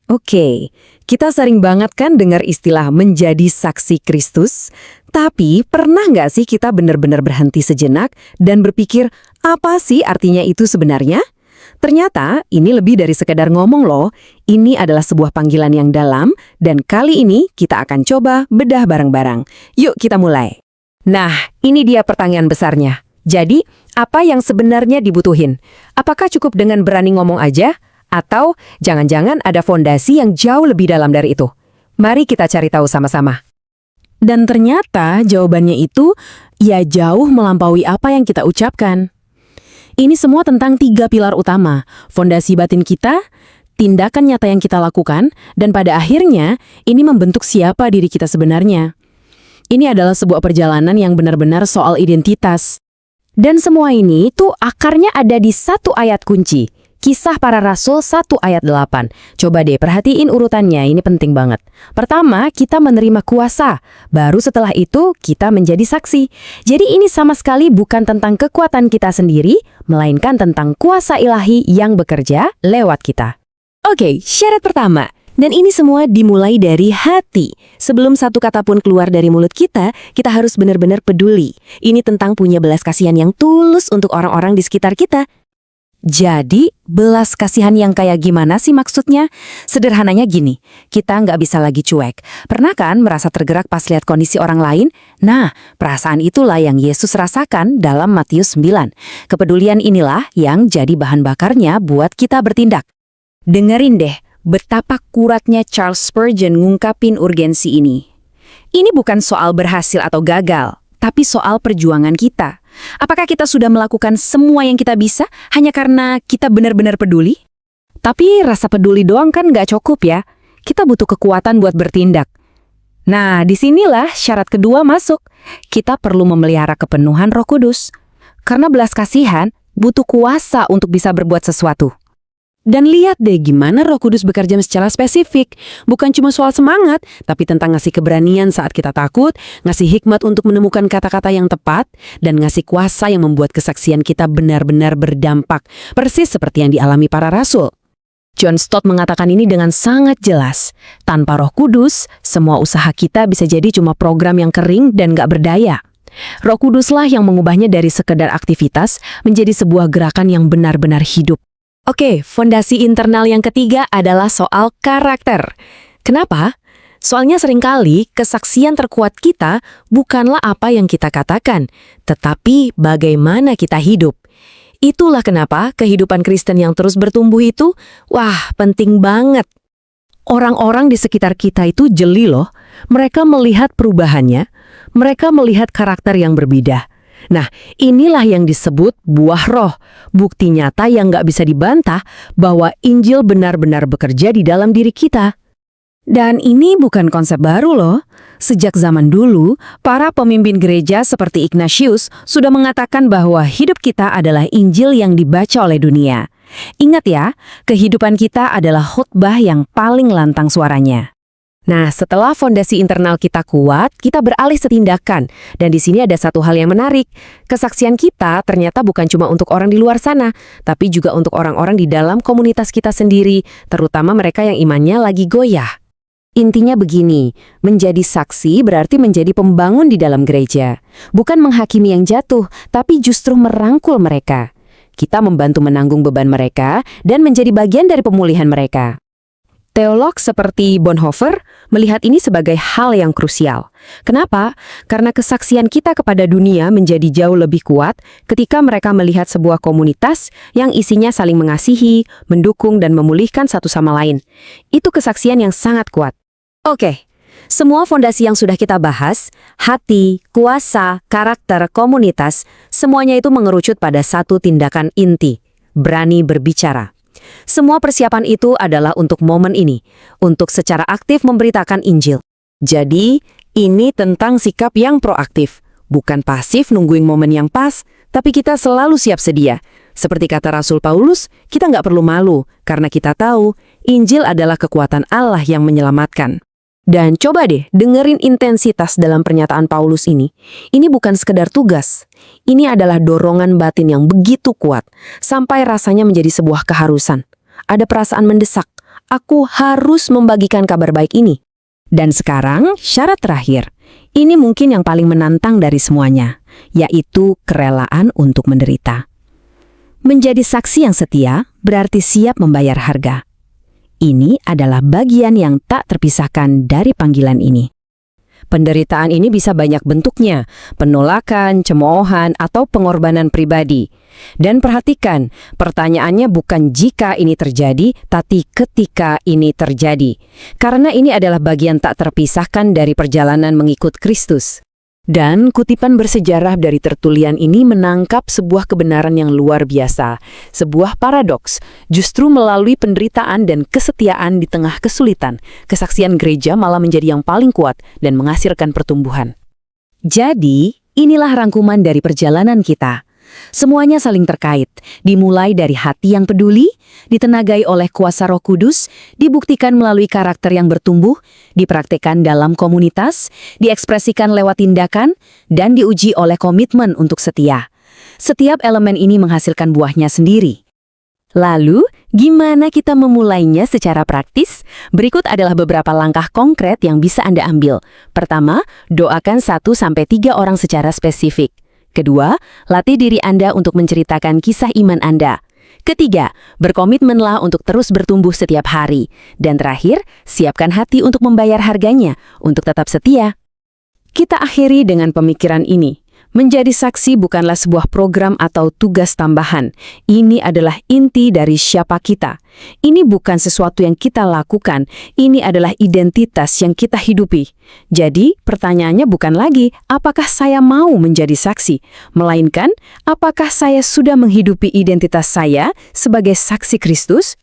Oke, kita sering banget kan dengar istilah menjadi saksi Kristus, tapi pernah nggak sih kita benar-benar berhenti sejenak dan berpikir, apa sih artinya itu sebenarnya? Ternyata ini lebih dari sekedar ngomong loh, ini adalah sebuah panggilan yang dalam, dan kali ini kita akan coba bedah bareng-bareng. Yuk kita mulai. Nah, ini dia pertanyaan besarnya. Jadi, apa yang sebenarnya dibutuhin? Apakah cukup dengan berani ngomong aja? Atau jangan-jangan ada fondasi yang jauh lebih dalam dari itu? Mari kita cari tahu sama-sama. Dan ternyata jawabannya itu, ya jauh melampaui apa yang kita ucapkan. Ini semua tentang 3 pilar utama, fondasi batin kita, tindakan nyata yang kita lakukan, dan pada akhirnya ini membentuk siapa diri kita sebenarnya. Ini adalah sebuah perjalanan yang benar-benar soal identitas. Dan semua ini tuh akarnya ada di satu ayat kunci, Kisah Para Rasul 1 ayat 8. Coba deh perhatiin urutannya, ini penting banget. Pertama, kita menerima kuasa. Baru setelah itu, kita menjadi saksi. Jadi ini sama sekali bukan tentang kekuatan kita sendiri, melainkan tentang kuasa ilahi yang bekerja lewat kita. Oke, syarat pertama. Dan ini semua dimulai dari hati. Sebelum satu kata pun keluar dari mulut kita harus benar-benar peduli. Ini tentang punya belas kasihan yang tulus untuk orang-orang di sekitar kita. Jadi, belas kasihan yang kayak gimana sih maksudnya? Sederhananya gini, kita nggak bisa lagi cuek. Pernah kan merasa tergerak pas lihat kondisi orang lain? Nah, perasaan itulah yang Yesus rasakan dalam Matius 9. Kepedulian inilah yang jadi bahan bakarnya buat kita bertindak. Dengerin deh, betapa kuratnya Charles Spurgeon ngungkapin urgensi ini. Ini bukan soal berhasil atau gagal, tapi soal perjuangan kita. Apakah kita sudah melakukan semua yang kita bisa hanya karena kita benar-benar peduli? Tapi rasa peduli doang kan nggak cukup ya. Kita butuh kekuatan buat bertindak. Nah, disinilah syarat kedua masuk. Kita perlu memelihara kepenuhan Roh Kudus. Karena belas kasihan butuh kuasa untuk bisa berbuat sesuatu. Dan lihat deh gimana Roh Kudus bekerja secara spesifik. Bukan cuma soal semangat, tapi tentang ngasih keberanian saat kita takut, ngasih hikmat untuk menemukan kata-kata yang tepat, dan ngasih kuasa yang membuat kesaksian kita benar-benar berdampak. Persis seperti yang dialami para rasul. John Stott mengatakan ini dengan sangat jelas. Tanpa Roh Kudus, semua usaha kita bisa jadi cuma program yang kering dan gak berdaya. Roh Kuduslah yang mengubahnya dari sekedar aktivitas menjadi sebuah gerakan yang benar-benar hidup. Oke, fondasi internal yang ketiga adalah soal karakter. Kenapa? Soalnya seringkali kesaksian terkuat kita bukanlah apa yang kita katakan, tetapi bagaimana kita hidup. Itulah kenapa kehidupan Kristen yang terus bertumbuh itu, penting banget. Orang-orang di sekitar kita itu jeli loh. Mereka melihat perubahannya, mereka melihat karakter yang berbeda. Nah, inilah yang disebut buah roh, bukti nyata yang nggak bisa dibantah bahwa Injil benar-benar bekerja di dalam diri kita. Dan ini bukan konsep baru loh. Sejak zaman dulu, para pemimpin gereja seperti Ignatius sudah mengatakan bahwa hidup kita adalah Injil yang dibaca oleh dunia. Ingat ya, kehidupan kita adalah khotbah yang paling lantang suaranya. Nah, setelah fondasi internal kita kuat, kita beralih setindakan. Dan di sini ada satu hal yang menarik. Kesaksian kita ternyata bukan cuma untuk orang di luar sana, tapi juga untuk orang-orang di dalam komunitas kita sendiri, terutama mereka yang imannya lagi goyah. Intinya begini, menjadi saksi berarti menjadi pembangun di dalam gereja. Bukan menghakimi yang jatuh, tapi justru merangkul mereka. Kita membantu menanggung beban mereka dan menjadi bagian dari pemulihan mereka. Teolog seperti Bonhoeffer melihat ini sebagai hal yang krusial. Kenapa? Karena kesaksian kita kepada dunia menjadi jauh lebih kuat ketika mereka melihat sebuah komunitas yang isinya saling mengasihi, mendukung, dan memulihkan satu sama lain. Itu kesaksian yang sangat kuat. Oke, semua fondasi yang sudah kita bahas, hati, kuasa, karakter, komunitas, semuanya itu mengerucut pada satu tindakan inti, berani berbicara. Semua persiapan itu adalah untuk momen ini, untuk secara aktif memberitakan Injil. Jadi, ini tentang sikap yang proaktif, bukan pasif nungguin momen yang pas, tapi kita selalu siap sedia. Seperti kata Rasul Paulus, kita nggak perlu malu, karena kita tahu Injil adalah kekuatan Allah yang menyelamatkan. Dan coba deh dengerin intensitas dalam pernyataan Paulus ini. Ini bukan sekedar tugas. Ini adalah dorongan batin yang begitu kuat, sampai rasanya menjadi sebuah keharusan. Ada perasaan mendesak, Aku harus membagikan kabar baik ini. Dan sekarang, syarat terakhir. Ini mungkin yang paling menantang dari semuanya, yaitu kerelaan untuk menderita. Menjadi saksi yang setia berarti siap membayar harga. Ini adalah bagian yang tak terpisahkan dari panggilan ini. Penderitaan ini bisa banyak bentuknya, penolakan, cemoohan, atau pengorbanan pribadi. Dan perhatikan, pertanyaannya bukan jika ini terjadi, tapi ketika ini terjadi. Karena ini adalah bagian tak terpisahkan dari perjalanan mengikut Kristus. Dan kutipan bersejarah dari Tertullian ini menangkap sebuah kebenaran yang luar biasa, sebuah paradoks. Justru melalui penderitaan dan kesetiaan di tengah kesulitan, kesaksian gereja malah menjadi yang paling kuat dan menghasilkan pertumbuhan. Jadi, inilah rangkuman dari perjalanan kita. Semuanya saling terkait, dimulai dari hati yang peduli, ditenagai oleh kuasa Roh Kudus, dibuktikan melalui karakter yang bertumbuh, dipraktikkan dalam komunitas, diekspresikan lewat tindakan, dan diuji oleh komitmen untuk setia. Setiap elemen ini menghasilkan buahnya sendiri. Lalu, gimana kita memulainya secara praktis? Berikut adalah beberapa langkah konkret yang bisa Anda ambil. Pertama, doakan 1-3 orang secara spesifik. Kedua, latih diri Anda untuk menceritakan kisah iman Anda. Ketiga, berkomitmenlah untuk terus bertumbuh setiap hari. Dan terakhir, siapkan hati untuk membayar harganya, untuk tetap setia. Kita akhiri dengan pemikiran ini. Menjadi saksi bukanlah sebuah program atau tugas tambahan. Ini adalah inti dari siapa kita. Ini bukan sesuatu yang kita lakukan. Ini adalah identitas yang kita hidupi. Jadi, pertanyaannya bukan lagi, apakah saya mau menjadi saksi? Melainkan, apakah saya sudah menghidupi identitas saya sebagai saksi Kristus?